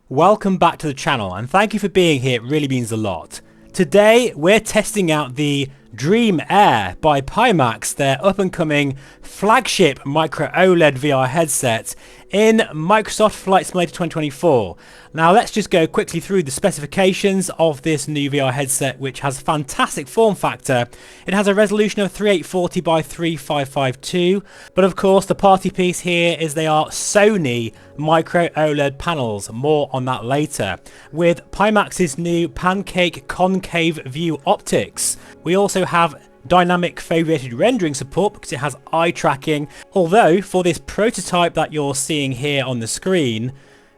Welcome back to the channel and thank you for being here, it really means a lot. Today we're testing out the Dream Air by Pimax, their up and coming flagship micro-OLED VR headset in Microsoft Flight Simulator 2024. Now let's just go quickly through the specifications of this new VR headset, which has fantastic form factor. It has a resolution of 3840 by 3552, but of course the party piece here is they are Sony micro-OLED panels. More on that later. With Pimax's new pancake concave view optics, we also have dynamic foveated rendering support because it has eye tracking, although for this prototype that you're seeing here on the screen,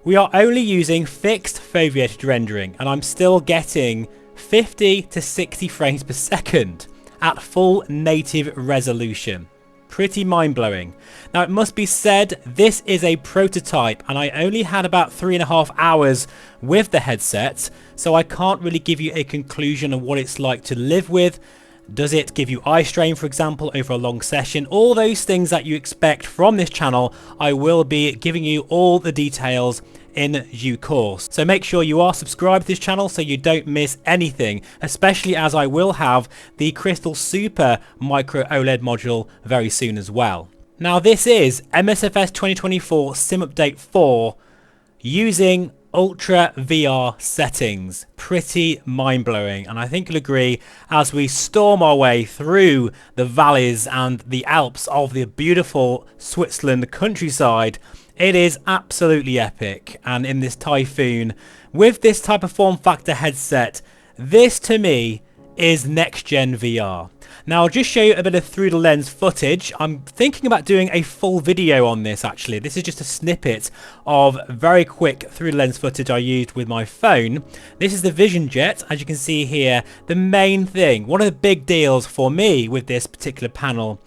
we are only using fixed foveated rendering and I'm still getting 50 to 60 frames per second at full native resolution. Pretty mind-blowing. Now it must be said, this is a prototype and I only had about 3.5 hours with the headset, so I can't really give you a conclusion of what it's like to live with. Does it give you eye strain, for example, over a long session? All those things that you expect from this channel, I will be giving you all the details in due course. So make sure you are subscribed to this channel so you don't miss anything, especially as I will have the Crystal Super micro OLED module very soon as well. Now this is MSFS 2024 Sim Update 4 using Ultra VR settings. Pretty mind-blowing, and I think you'll agree as we storm our way through the valleys and the Alps of the beautiful Switzerland countryside. It is absolutely epic, and in this typhoon with this type of form factor headset, this to me is next gen VR. Now I'll just show you a bit of through the lens footage. I'm thinking about doing a full video on this actually. This is just a snippet of very quick through the lens footage I used with my phone. This is the Vision Jet, as you can see here. The main thing, one of the big deals for me with this particular panel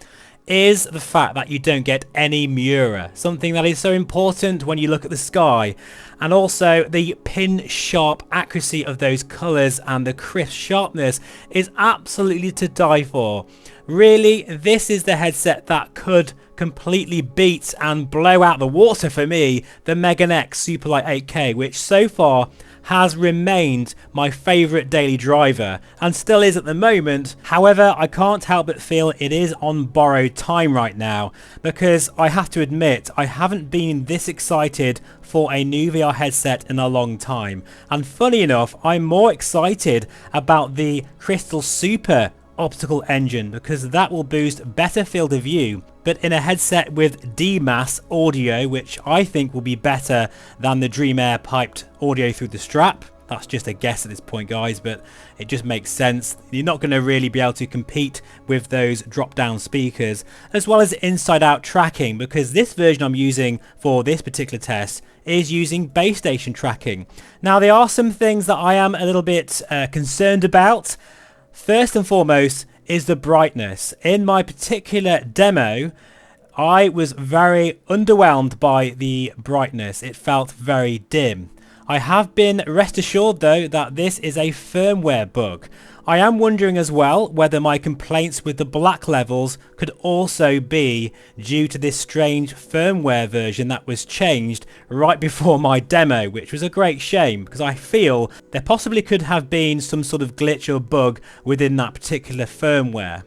is the fact that you don't get any Mura, something that is so important when you look at the sky, and also the pin sharp accuracy of those colors and the crisp sharpness is absolutely to die for. Really, this is the headset that could completely beat and blow out the water for me the Megan X Superlight 8K, which so far has remained my favourite daily driver and still is at the moment. However, I can't help but feel it is on borrowed time right now, because I have to admit I haven't been this excited for a new VR headset in a long time, and funny enough I'm more excited about the Crystal Super optical engine because that will boost better field of view, but in a headset with DMAS audio, which I think will be better than the Dream Air piped audio through the strap. That's just a guess at this point, guys, but it just makes sense. You're not going to really be able to compete with those drop down speakers, as well as inside out tracking, because this version I'm using for this particular test is using base station tracking. Now there are some things that I am a little bit concerned about. First and foremost is the brightness. In my particular demo, I was very underwhelmed by the brightness. It felt very dim. I have been rest assured though that this is a firmware bug. I am wondering as well whether my complaints with the black levels could also be due to this strange firmware version that was changed right before my demo, which was a great shame because I feel there possibly could have been some sort of glitch or bug within that particular firmware.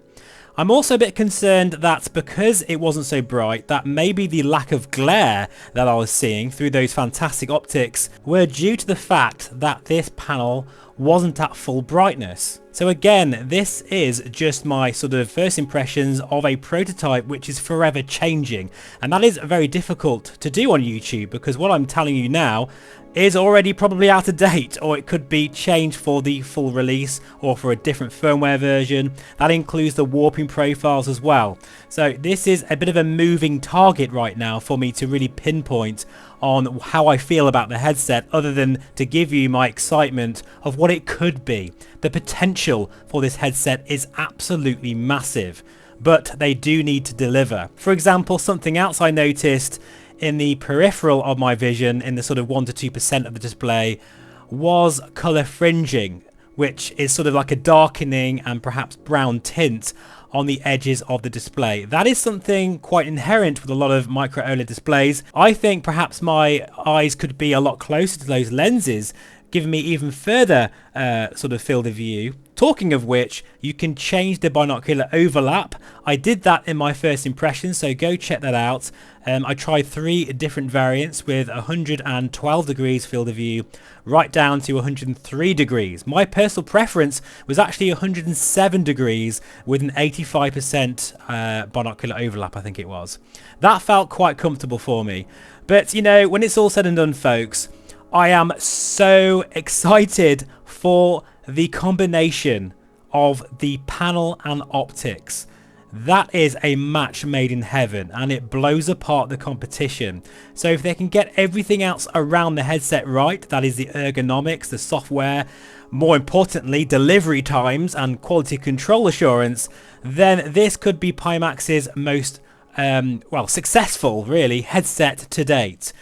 I'm also a bit concerned that because it wasn't so bright, that maybe the lack of glare that I was seeing through those fantastic optics were due to the fact that this panel wasn't at full brightness. So again, this is just my sort of first impressions of a prototype which is forever changing, and that is very difficult to do on YouTube because what I'm telling you now is already probably out of date, or it could be changed for the full release or for a different firmware version. That includes the warping profiles as well. So this is a bit of a moving target right now for me to really pinpoint on how I feel about the headset, other than to give you my excitement of what it could be. The potential for this headset is absolutely massive, but they do need to deliver. For example, something else I noticed in the peripheral of my vision, in the sort of 1 to 2% of the display, was color fringing, which is sort of like a darkening and perhaps brown tint on the edges of the display. That is something quite inherent with a lot of micro OLED displays. I think perhaps my eyes could be a lot closer to those lenses, giving me even further sort of field of view. Talking of which, you can change the binocular overlap. I did that in my first impression, so go check that out. I tried 3 different variants with 112 degrees field of view right down to 103 degrees. My personal preference was actually 107 degrees with an 85% binocular overlap, I think it was. That felt quite comfortable for me. But you know, when it's all said and done, folks, I am so excited for the combination of the panel and optics. That is a match made in heaven, and it blows apart the competition. So if they can get everything else around the headset right, that is the ergonomics, the software, more importantly delivery times and quality control assurance, then this could be Pimax's most well, successful really headset to date.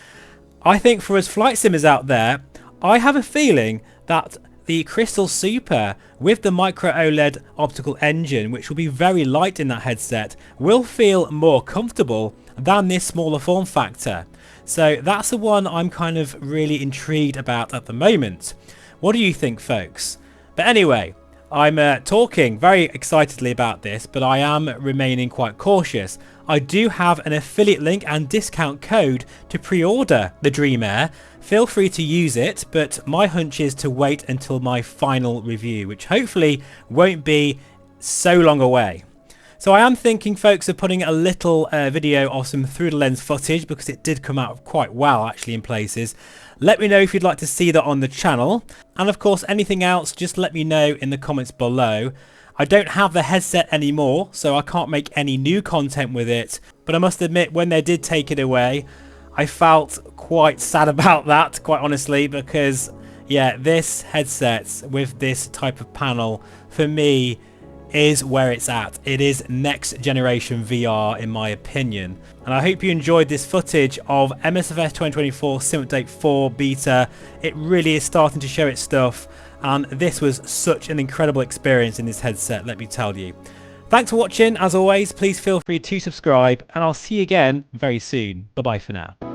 I think for us flight simmers out there, I have a feeling that the Crystal Super with the micro OLED optical engine, which will be very light in that headset, will feel more comfortable than this smaller form factor. So that's the one I'm kind of really intrigued about at the moment. What do you think, folks? But anyway, I'm talking very excitedly about this, but I am remaining quite cautious. I do have an affiliate link and discount code to pre-order the Dream Air. Feel free to use it, but my hunch is to wait until my final review, which hopefully won't be so long away. So I am thinking, folks, of putting a little video of some through the lens footage, because it did come out quite well actually in places. Let me know if you'd like to see that on the channel, and of course anything else, just let me know in the comments below. I don't have the headset anymore, so I can't make any new content with it, but I must admit, when they did take it away, I felt quite sad about that, quite honestly, because yeah, this headset with this type of panel for me is where it's at. It is next generation VR in my opinion. And I hope you enjoyed this footage of MSFS 2024 Sim Update 4 beta. It really is starting to show its stuff, and this was such an incredible experience in this headset, let me tell you. Thanks for watching. As always, please feel free to subscribe, and I'll see you again very soon. Bye bye for now.